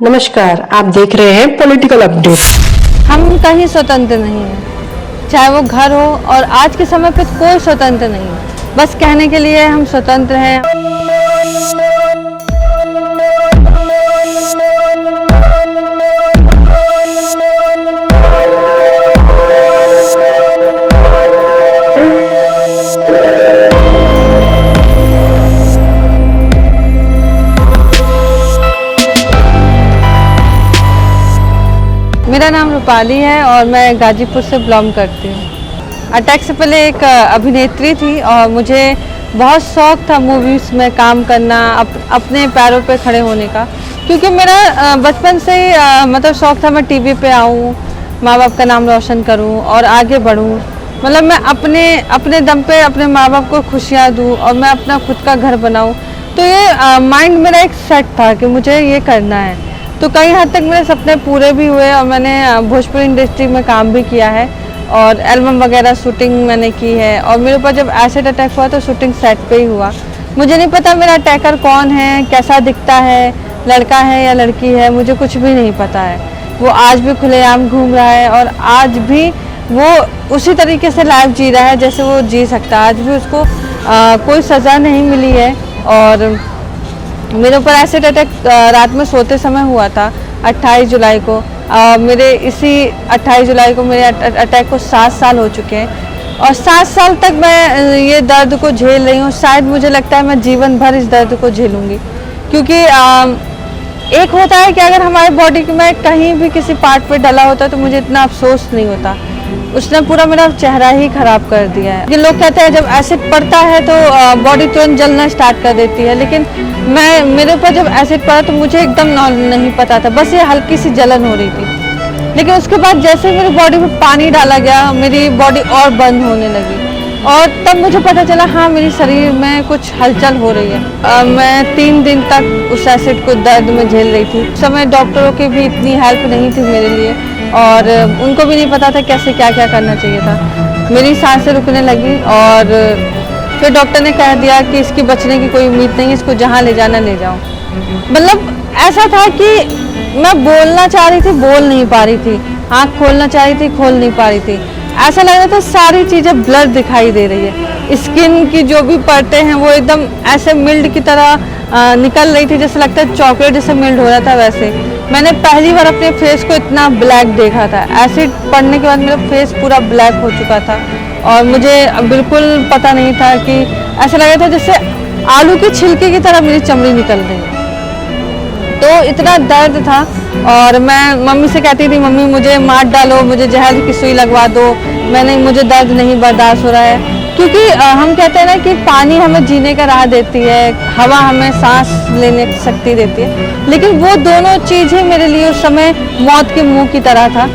नमस्कार, आप देख रहे हैं पॉलिटिकल अपडेट। हम कहीं स्वतंत्र नहीं हैं, चाहे वो घर हो, और आज के समय पे कोई स्वतंत्र नहीं है। बस कहने के लिए हम स्वतंत्र हैं। मेरा नाम रूपाली है और मैं गाजीपुर से बिलोंग करती हूँ। अटैक से पहले एक अभिनेत्री थी और मुझे बहुत शौक था मूवीज़ में काम करना, अपने पैरों पे खड़े होने का, क्योंकि मेरा बचपन से ही मतलब शौक था मैं टीवी पे आऊँ, माँ बाप का नाम रोशन करूँ और आगे बढ़ूँ। मतलब मैं अपने दम पे अपने माँ बाप को खुशियाँ दूँ और मैं अपना खुद का घर बनाऊँ। तो ये माइंड मेरा एक सेट था कि मुझे ये करना है। तो कई हद तक मेरे सपने पूरे भी हुए और मैंने भोजपुरी इंडस्ट्री में काम भी किया है और एल्बम वगैरह शूटिंग मैंने की है। और मेरे ऊपर जब एसिड अटैक हुआ तो शूटिंग सेट पे ही हुआ। मुझे नहीं पता मेरा अटैकर कौन है, कैसा दिखता है, लड़का है या लड़की है, मुझे कुछ भी नहीं पता है। वो आज भी खुलेआम घूम रहा है और आज भी वो उसी तरीके से लाइफ जी रहा है जैसे वो जी सकता है। आज भी उसको कोई सज़ा नहीं मिली है। और मेरे ऊपर एसिड अटैक रात में सोते समय हुआ था 28 जुलाई को। मेरे इसी 28 जुलाई को मेरे अटैक को 7 साल हो चुके हैं और 7 साल तक मैं ये दर्द को झेल रही हूँ। शायद मुझे लगता है मैं जीवन भर इस दर्द को झेलूँगी, क्योंकि एक होता है कि अगर हमारे बॉडी में कहीं भी किसी पार्ट पे डला होता तो मुझे इतना अफसोस नहीं होता। उसने पूरा मेरा चेहरा ही खराब कर दिया है। ये लोग कहते हैं जब एसिड पड़ता है तो बॉडी तुरंत जलना स्टार्ट कर देती है, लेकिन मेरे ऊपर जब एसिड पड़ा तो मुझे एकदम नहीं पता था, बस ये हल्की सी जलन हो रही थी। लेकिन उसके बाद जैसे मेरी बॉडी में पानी डाला गया, मेरी बॉडी और बंद होने लगी और तब मुझे पता चला हाँ मेरे शरीर में कुछ हलचल हो रही है। मैं 3 दिन तक उस एसिड को दर्द में झेल रही थी। उस समय डॉक्टरों की भी इतनी हेल्प नहीं थी मेरे लिए और उनको भी नहीं पता था कैसे क्या क्या करना चाहिए था। मेरी सांसें रुकने लगी और फिर डॉक्टर ने कह दिया कि इसकी बचने की कोई उम्मीद नहीं है, इसको जहाँ ले जाना ले जाओ। मतलब ऐसा था कि मैं बोलना चाह रही थी, बोल नहीं पा रही थी, आँख खोलना चाह रही थी, खोल नहीं पा रही थी। ऐसा लग रहा था सारी चीज़ें ब्लर दिखाई दे रही है। स्किन की जो भी परतें हैं वो एकदम ऐसे मिल्ड की तरह निकल रही थी, जैसे लगता है चॉकलेट जैसे मिल्ड हो रहा था। वैसे मैंने पहली बार अपने फेस को इतना ब्लैक देखा था। एसिड पड़ने के बाद मेरा फेस पूरा ब्लैक हो चुका था और मुझे बिल्कुल पता नहीं था कि ऐसा लग रहा था जैसे आलू के छिलके की तरह मेरी चमड़ी निकल रही है। तो इतना दर्द था और मैं मम्मी से कहती थी मम्मी मुझे मार डालो, मुझे जहर की सुई लगवा दो, मुझे दर्द नहीं बर्दाश्त हो रहा है। क्योंकि हम कहते हैं ना कि पानी हमें जीने का राह देती है, हवा हमें सांस लेने की शक्ति देती है, लेकिन वो दोनों चीज़ें मेरे लिए उस समय मौत के मुंह की तरह था।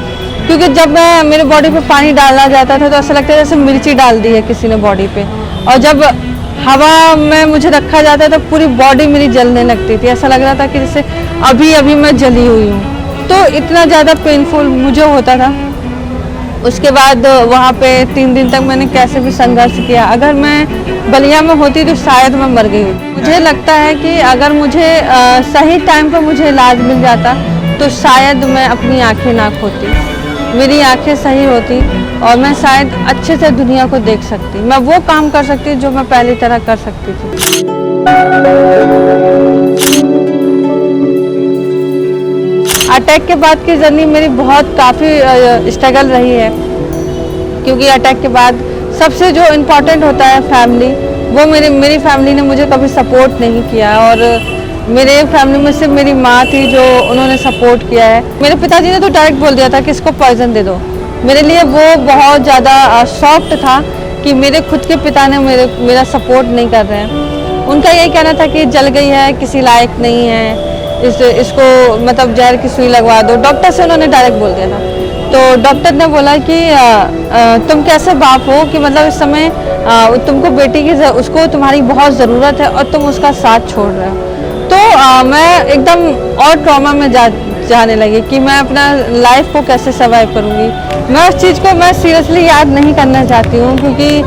क्योंकि जब मेरे बॉडी पे पानी डाला जाता था तो ऐसा लगता है जैसे मिर्ची डाल दी है किसी ने बॉडी पे, और जब हवा में मुझे रखा जाता था पूरी बॉडी मेरी जलने लगती थी। ऐसा लग रहा था कि जैसे अभी अभी मैं जली हुई हूँ। तो इतना ज़्यादा पेनफुल मुझे होता था। उसके बाद वहाँ पे 3 दिन तक मैंने कैसे भी संघर्ष किया। अगर मैं बलिया में होती तो शायद मैं मर गई होती। मुझे लगता है कि अगर मुझे सही टाइम पर मुझे इलाज मिल जाता तो शायद मैं अपनी आँखें ना खोती, मेरी आंखें सही होती और मैं शायद अच्छे से दुनिया को देख सकती। मैं वो काम कर सकती जो मैं पहली तरह कर सकती थी। अटैक के बाद की जर्नी मेरी काफ़ी स्ट्रगल रही है, क्योंकि अटैक के बाद सबसे जो इम्पोर्टेंट होता है फैमिली, वो मेरी फैमिली ने मुझे कभी सपोर्ट नहीं किया। और मेरे फैमिली में सिर्फ मेरी माँ थी जो उन्होंने सपोर्ट किया है। मेरे पिताजी ने तो डायरेक्ट बोल दिया था कि इसको पॉइजन दे दो। मेरे लिए वो बहुत ज़्यादा शॉक्ड था कि मेरे खुद के पिता ने मेरा सपोर्ट नहीं कर रहे हैं। उनका यही कहना था कि जल गई है, किसी लायक नहीं है, इसको मतलब जहर की सुई लगवा दो। डॉक्टर से उन्होंने डायरेक्ट बोल दिया था। तो डॉक्टर ने बोला कि तुम कैसे बाप हो कि मतलब इस समय तुमको बेटी की उसको तुम्हारी बहुत ज़रूरत है और तुम उसका साथ छोड़ रहे हो। तो मैं एकदम और ट्रॉमा में जाने लगी कि मैं अपना लाइफ को कैसे सर्वाइव करूँगी। मैं उस चीज़ को मैं सीरियसली याद नहीं करना चाहती हूँ, क्योंकि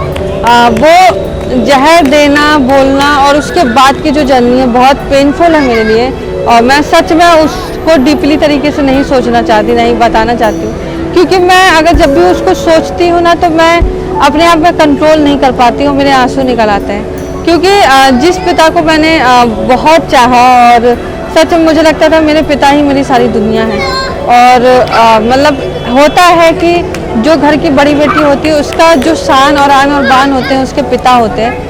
वो जहर देना, बोलना और उसके बाद की जो जर्नी है बहुत पेनफुल है मेरे लिए। और मैं सच में उसको डीपली तरीके से नहीं सोचना चाहती, नहीं बताना चाहती हूँ, क्योंकि मैं अगर जब भी उसको सोचती हूँ ना तो मैं अपने आप में कंट्रोल नहीं कर पाती हूँ, मेरे आंसू निकल आते हैं। क्योंकि जिस पिता को मैंने बहुत चाहा और सच में मुझे लगता था मेरे पिता ही मेरी सारी दुनिया है। और मतलब होता है कि जो घर की बड़ी बेटी होती है उसका जो शान और आन और बान होते हैं उसके पिता होते हैं।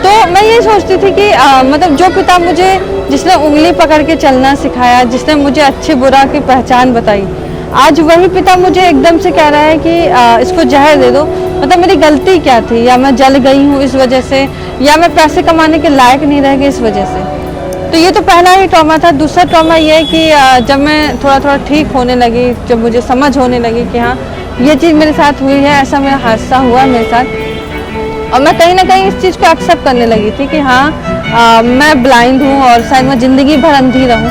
तो मैं ये सोचती थी कि मतलब जो पिता मुझे, जिसने उंगली पकड़ के चलना सिखाया, जिसने मुझे अच्छे बुरा की पहचान बताई, आज वही पिता मुझे एकदम से कह रहा है कि इसको जहर दे दो। मतलब मेरी गलती क्या थी? या मैं जल गई हूँ इस वजह से, या मैं पैसे कमाने के लायक नहीं रह गई इस वजह से। तो ये तो पहला ही ट्रॉमा था। दूसरा ट्रॉमा ये है कि जब मैं थोड़ा थोड़ा ठीक होने लगी, जब मुझे समझ होने लगी कि हाँ ये चीज़ मेरे साथ हुई है, ऐसा मेरा हादसा हुआ मेरे साथ, और मैं कहीं ना कहीं इस चीज़ को एक्सेप्ट करने लगी थी कि हाँ मैं ब्लाइंड हूँ और शायद मैं ज़िंदगी भर अंधी रहूँ।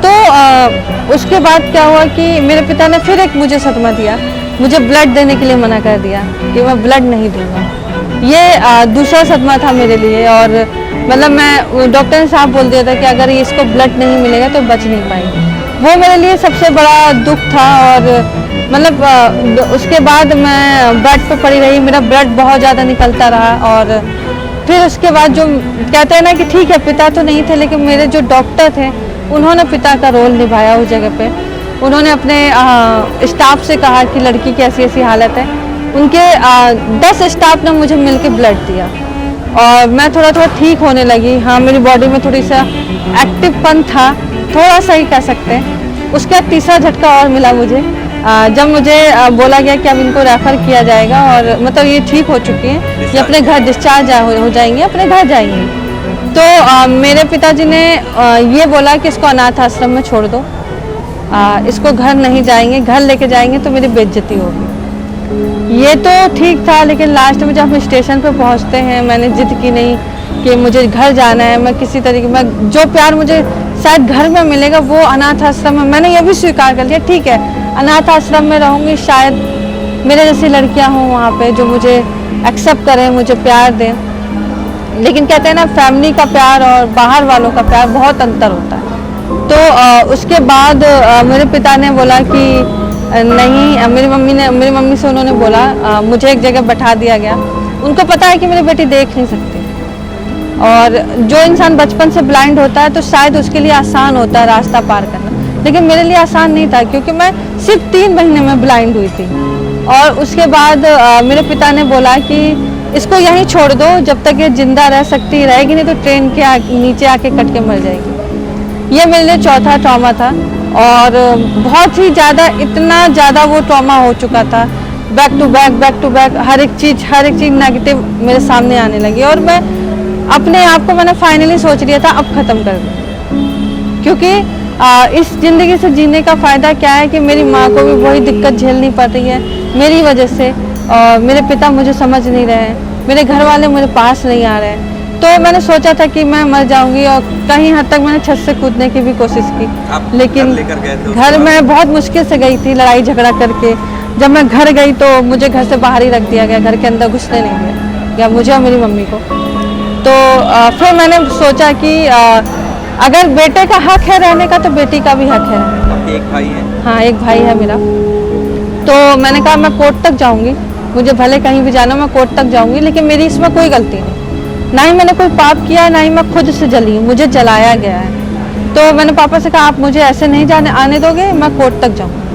तो उसके बाद क्या हुआ कि मेरे पिता ने फिर एक मुझे सदमा दिया, मुझे ब्लड देने के लिए मना कर दिया कि मैं ब्लड नहीं दूंगा। ये दूसरा सदमा था मेरे लिए। और मतलब मैं, डॉक्टर ने साहब बोल दिया था कि अगर इसको ब्लड नहीं मिलेगा तो बच नहीं पाएगी। वो मेरे लिए सबसे बड़ा दुख था। और मतलब उसके बाद मैं बेड पे पड़ी रही, मेरा ब्लड बहुत ज़्यादा निकलता रहा। और फिर उसके बाद जो कहते हैं ना कि ठीक है पिता तो नहीं थे, लेकिन मेरे जो डॉक्टर थे उन्होंने पिता का रोल निभाया उस जगह पे। उन्होंने अपने स्टाफ से कहा कि लड़की की ऐसी ऐसी हालत है। उनके 10 स्टाफ ने मुझे मिलके ब्लड दिया और मैं थोड़ा थोड़ा ठीक होने लगी। हाँ, मेरी बॉडी में थोड़ी सा एक्टिवपन था, थोड़ा सा ही कह सकते हैं। उसके बाद तीसरा झटका और मिला मुझे, जब मुझे बोला गया कि अब इनको रेफ़र किया जाएगा और मतलब ये ठीक हो चुकी हैं, ये अपने घर डिस्चार्ज हो जाएंगे, अपने घर जाएंगी। तो मेरे पिताजी ने ये बोला कि इसको अनाथ आश्रम में छोड़ दो, इसको घर नहीं जाएंगे, घर लेके जाएंगे तो मेरी बेइज्जती होगी। ये तो ठीक था, लेकिन लास्ट में जब हम स्टेशन पर पहुंचते हैं, मैंने जिद की नहीं कि मुझे घर जाना है। मैं किसी तरीके में जो प्यार मुझे शायद घर में मिलेगा वो अनाथ आश्रम में, मैंने ये भी स्वीकार कर लिया। ठीक है, अनाथ आश्रम में रहूँगी, शायद मेरे जैसी लड़कियां हों वहाँ पे जो मुझे एक्सेप्ट करें, मुझे प्यार दें। लेकिन कहते हैं ना, फैमिली का प्यार और बाहर वालों का प्यार बहुत अंतर होता है। तो उसके बाद मेरे पिता ने बोला कि नहीं, मेरी मम्मी से उन्होंने बोला, मुझे एक जगह बैठा दिया गया। उनको पता है कि मेरी बेटी देख नहीं सकती, और जो इंसान बचपन से ब्लाइंड होता है तो शायद उसके लिए आसान होता है रास्ता पार करना, लेकिन मेरे लिए आसान नहीं था, क्योंकि मैं सिर्फ 3 महीने में ब्लाइंड हुई थी। और उसके बाद मेरे पिता ने बोला कि इसको यहीं छोड़ दो, जब तक ये जिंदा रह सकती रहेगी, नहीं तो ट्रेन के नीचे आके कट के मर जाएगी। ये मेरे लिए चौथा ट्रॉमा था। और बहुत ही ज़्यादा, इतना ज़्यादा वो ट्रॉमा हो चुका था, बैक टू बैक हर एक चीज़ नेगेटिव मेरे सामने आने लगी। और मैं अपने आप को, मैंने फाइनली सोच लिया था अब ख़त्म कर दूँ, क्योंकि इस ज़िंदगी से जीने का फ़ायदा क्या है कि मेरी माँ को भी वही दिक्कत झेलनी पड़ रही है मेरी वजह से, और मेरे पिता मुझे समझ नहीं रहे हैं, मेरे घर वाले मेरे पास नहीं आ रहे हैं। तो मैंने सोचा था कि मैं मर जाऊंगी, और कहीं हद तक मैंने छत से कूदने की भी कोशिश की, लेकिन घर में बहुत मुश्किल से गई थी, लड़ाई झगड़ा करके। जब मैं घर गई तो मुझे घर से बाहर ही रख दिया गया, घर के अंदर घुसने नहीं दिया या मुझे और मेरी मम्मी को। तो फिर मैंने सोचा कि अगर बेटे का हक है रहने का तो बेटी का भी हक है। आपके एक भाई है? हाँ, एक भाई है मेरा। तो मैंने कहा मैं कोर्ट तक जाऊंगी, मुझे भले कहीं भी जाना, मैं कोर्ट तक जाऊंगी, लेकिन मेरी इसमें कोई गलती नहीं, ना ही मैंने कोई पाप किया, ना ही मैं खुद से जली हूँ, मुझे जलाया गया है। तो मैंने पापा से कहा आप मुझे ऐसे नहीं आने दोगे, मैं कोर्ट तक जाऊँगी।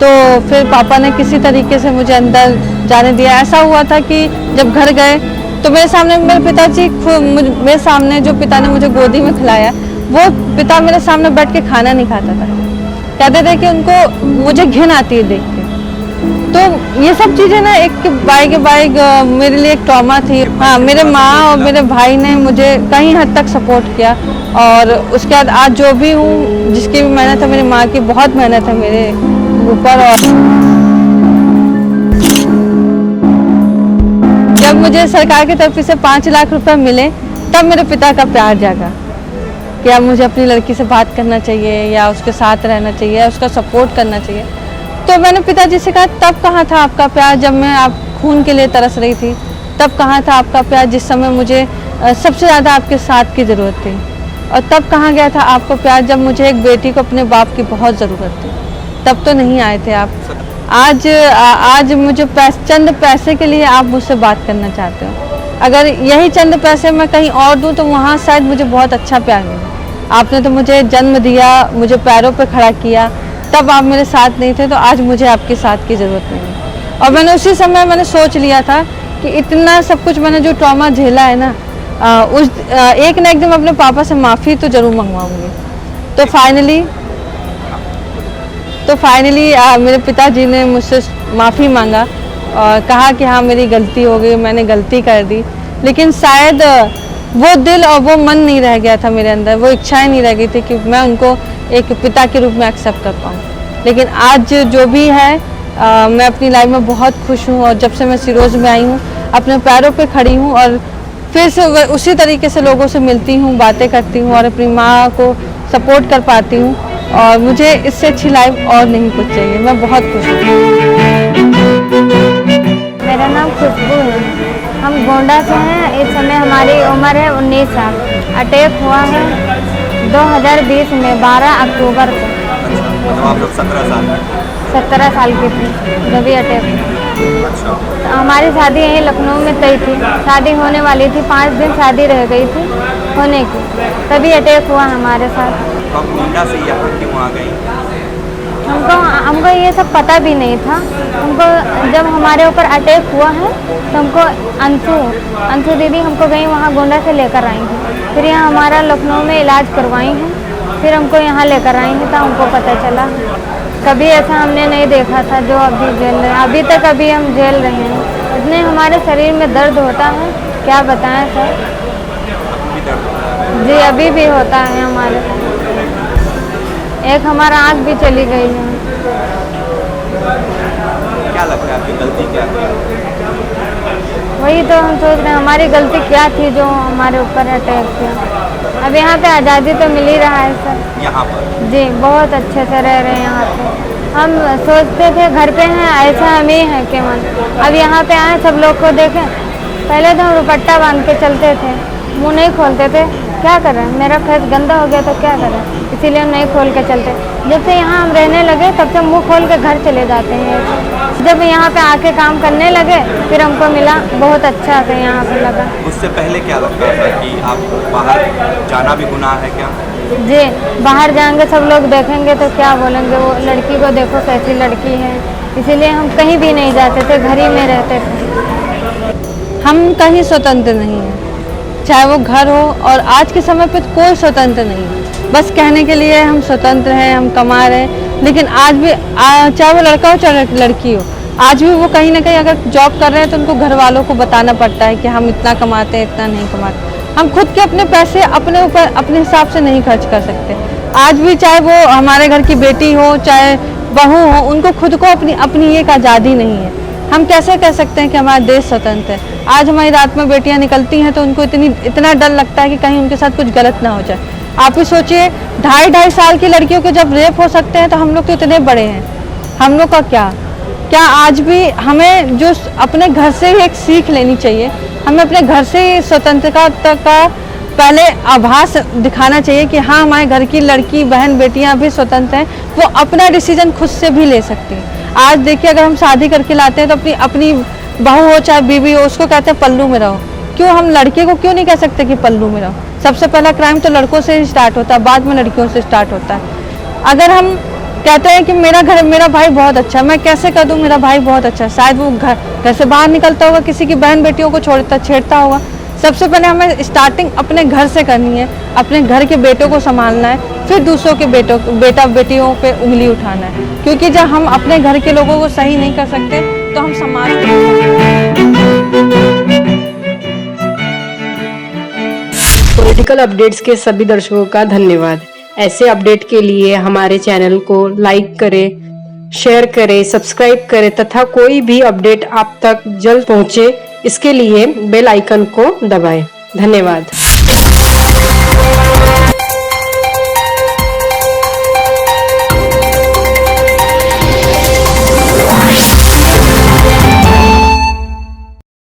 तो फिर पापा ने किसी तरीके से मुझे अंदर जाने दिया। ऐसा हुआ था कि जब घर गए तो मेरे सामने मेरे पिताजी, मेरे सामने जो पिता ने मुझे गोदी में खिलाया, वो पिता मेरे सामने बैठ के खाना नहीं खाता था। कहते थे कि उनको मुझे घिन आती है देख के। तो ये सब चीज़ें ना एक के बाइक मेरे लिए एक ट्रॉमा थी। हाँ, मेरे माँ और मेरे भाई ने मुझे कहीं हद तक सपोर्ट किया, और उसके बाद आज जो भी हूँ, जिसकी भी मेहनत है, मेरी माँ की बहुत मेहनत है मेरे ऊपर। और जब मुझे सरकार की तरफ से 5 लाख रुपए मिले, तब मेरे पिता का प्यार जागा कि अब मुझे अपनी लड़की से बात करना चाहिए, या उसके साथ रहना चाहिए, या उसका सपोर्ट करना चाहिए। तो मैंने पिताजी से कहा तब कहाँ था आपका प्यार, जब मैं आप खून के लिए तरस रही थी, तब कहाँ था आपका प्यार जिस समय मुझे सबसे ज़्यादा आपके साथ की ज़रूरत थी। और तब कहाँ गया था आपको प्यार, जब मुझे एक बेटी को अपने बाप की बहुत ज़रूरत थी, तब तो नहीं आए थे आप। आज मुझे चंद पैसे के लिए आप मुझसे बात करना चाहते हो। अगर यही चंद पैसे मैं कहीं और दूं तो वहाँ शायद मुझे बहुत अच्छा प्यार मिले। आपने तो मुझे जन्म दिया, मुझे पैरों पे खड़ा किया, तब आप मेरे साथ नहीं थे, तो आज मुझे आपके साथ की ज़रूरत नहीं है। और मैंने उसी समय मैंने सोच लिया था कि इतना सब कुछ मैंने जो ट्रॉमा झेला है ना, एक ना एक दिन अपने पापा से माफ़ी तो ज़रूर मंगवाऊंगी। तो फाइनली मेरे पिताजी ने मुझसे माफ़ी मांगा और कहा कि हाँ मेरी गलती हो गई, मैंने गलती कर दी। लेकिन शायद वो दिल और वो मन नहीं रह गया था मेरे अंदर, वो इच्छाएं नहीं रह गई थी कि मैं उनको एक पिता के रूप में एक्सेप्ट कर पाऊँ। लेकिन आज जो भी है मैं अपनी लाइफ में बहुत खुश हूँ, और जब से मैं सिरोज में आई हूँ अपने पैरों पे खड़ी हूँ और फिर से उसी तरीके से लोगों से मिलती हूँ, बातें करती हूँ और अपनी माँ को सपोर्ट कर पाती हूँ। और मुझे इससे अच्छी लाइफ और नहीं कुछ चाहिए। मैं बहुत खुश हूँ। मेरा नाम खुशबू है। हम गोंडा से हैं। इस समय हमारी उम्र है 19 साल। अटैक हुआ है 2020 में 12 अक्टूबर को। मतलब आप लोग 17 साल की थी जब ये अटैक हुआ। अच्छा। तो हमारी शादी यहीं लखनऊ में तय थी। शादी होने वाली थी, 5 दिन शादी रह गई थी होने की, तभी अटैक हुआ हमारे साथ। तो आप गोंडा से यहाँ क्यों आ गई? हमको ये सब पता भी नहीं था। हमको जब हमारे ऊपर अटैक हुआ है तो हमको अंशु दीदी हमको गई वहाँ गोंडा से लेकर आई हैं। फिर यहाँ हमारा लखनऊ में इलाज करवाई हैं, फिर हमको यहाँ लेकर आई हैं, तो हमको पता चला। कभी ऐसा हमने नहीं देखा था जो अभी झेल रहे हैं। अभी तक अभी हम झेल रहे हैं। इतने हमारे शरीर में दर्द होता है, क्या बताएं सर। जी अभी भी होता है हमारे। एक हमारा आँख भी चली गई है। क्या लगता है आपकी गलती क्या थी? वही तो हम सोच रहे हैं हमारी गलती क्या थी जो हमारे ऊपर अटैक किया। अब यहाँ पे आज़ादी तो मिल ही रहा है सर। यहाँ पर जी बहुत अच्छे से रह रहे हैं यहाँ पे। हम सोचते थे घर पे हैं ऐसा हम ही हैं केवल। अब यहाँ पे आए सब लोग को देखें। पहले तो हम दुपट्टा बांध के चलते थे, मुँह नहीं खोलते थे। क्या करें, मेरा फेस गंदा हो गया तो क्या करें, इसीलिए हम नहीं खोल के चलते। जब से यहाँ हम रहने लगे तब से मुंह खोल के घर चले जाते हैं। जब यहाँ पे आके काम करने लगे फिर हमको मिला, बहुत अच्छा से यहाँ पे लगा। उससे पहले क्या लगता था कि आप बाहर जाना भी गुनाह है क्या? जी बाहर जाएंगे सब लोग देखेंगे तो क्या बोलेंगे, वो लड़की को देखो कैसी लड़की है। इसीलिए हम कहीं भी नहीं जाते थे, घर ही में रहते थे। हम कहीं स्वतंत्र नहीं हैं, चाहे वो घर हो, और आज के समय पे कोई स्वतंत्र नहीं है। बस कहने के लिए हम स्वतंत्र हैं, हम कमा रहे हैं, लेकिन आज भी चाहे वो लड़का हो चाहे लड़की हो, आज भी वो कहीं ना कहीं अगर जॉब कर रहे हैं तो उनको घर वालों को बताना पड़ता है कि हम इतना कमाते हैं, इतना नहीं कमाते। हम खुद के अपने पैसे अपने ऊपर अपने हिसाब से नहीं खर्च कर सकते। आज भी चाहे वो हमारे घर की बेटी हो चाहे बहू हो, उनको खुद को अपनी एक आज़ादी नहीं है। हम कैसे कह सकते हैं कि हमारा देश स्वतंत्र है? आज हमारी रात में बेटियां निकलती हैं तो उनको इतना डर लगता है कि कहीं उनके साथ कुछ गलत ना हो जाए। आप ही सोचिए 2.5 साल की लड़कियों के जब रेप हो सकते हैं तो हम लोग तो इतने बड़े हैं, हम लोग का क्या आज भी हमें जो अपने घर से ही एक सीख लेनी चाहिए। हमें अपने घर से ही स्वतंत्रता का पहले आभास दिखाना चाहिए कि हाँ हमारे घर की लड़की बहन बेटियां भी स्वतंत्र हैं, वो अपना डिसीजन खुद से भी ले सकती हैं। आज देखिए अगर हम शादी करके लाते हैं तो अपनी बहू हो चाहे बीवी हो उसको कहते हैं पल्लू में रहो। क्यों हम लड़के को क्यों नहीं कह सकते कि पल्लू में रहो? सबसे पहला क्राइम तो लड़कों से ही स्टार्ट होता है, बाद में लड़कियों से स्टार्ट होता है। अगर हम कहते हैं कि मेरा भाई बहुत अच्छा है, मैं कैसे कह दूँ मेरा भाई बहुत अच्छा है? शायद वो घर से बाहर निकलता होगा, किसी की बहन बेटियों को छेड़ता होगा। सबसे पहले हमें स्टार्टिंग अपने घर से करनी है, अपने घर के बेटों को संभालना है, फिर दूसरों के बेटा बेटियों पे उंगली उठाना है। क्योंकि जब हम अपने घर के लोगों को सही नहीं कर सकते तो हम समाज पॉलिटिकल अपडेट्स के सभी दर्शकों का धन्यवाद। ऐसे अपडेट के लिए हमारे चैनल को लाइक करें, शेयर करें, सब्सक्राइब करें तथा कोई भी अपडेट आप तक जल्द पहुंचे इसके लिए बेल आइकन को दबाएं। धन्यवाद।